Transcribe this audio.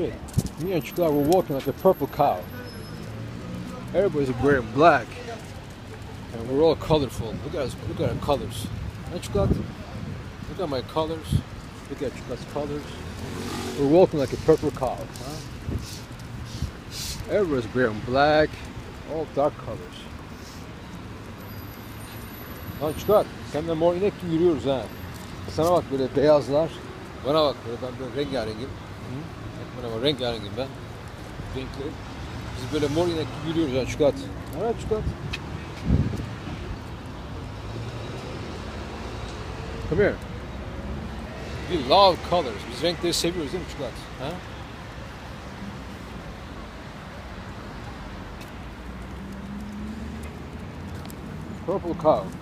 shit. Me and Chukla were walking like a purple cow. Everybody's wearing black. And we're all colorful. Look at our colors. Right, Chukla? Look at my colors. Look at Chukla's colors. We're walking like a purple cow. Huh? Everybody's wearing black. All dark colors. Lan Chukla, senden mor inek gibi yürüyoruz ha. Sana bak böyle beyazlar. Bana bak böyle ben böyle rengarengim. Bana bak rengarengim ben. Renkli. Biz böyle mor inek gibi yürüyoruz ha Çukat. Evet Çukat. Come here. We love colors. Biz renkleri seviyoruz değil mi Çukat? Ha? Purple cow.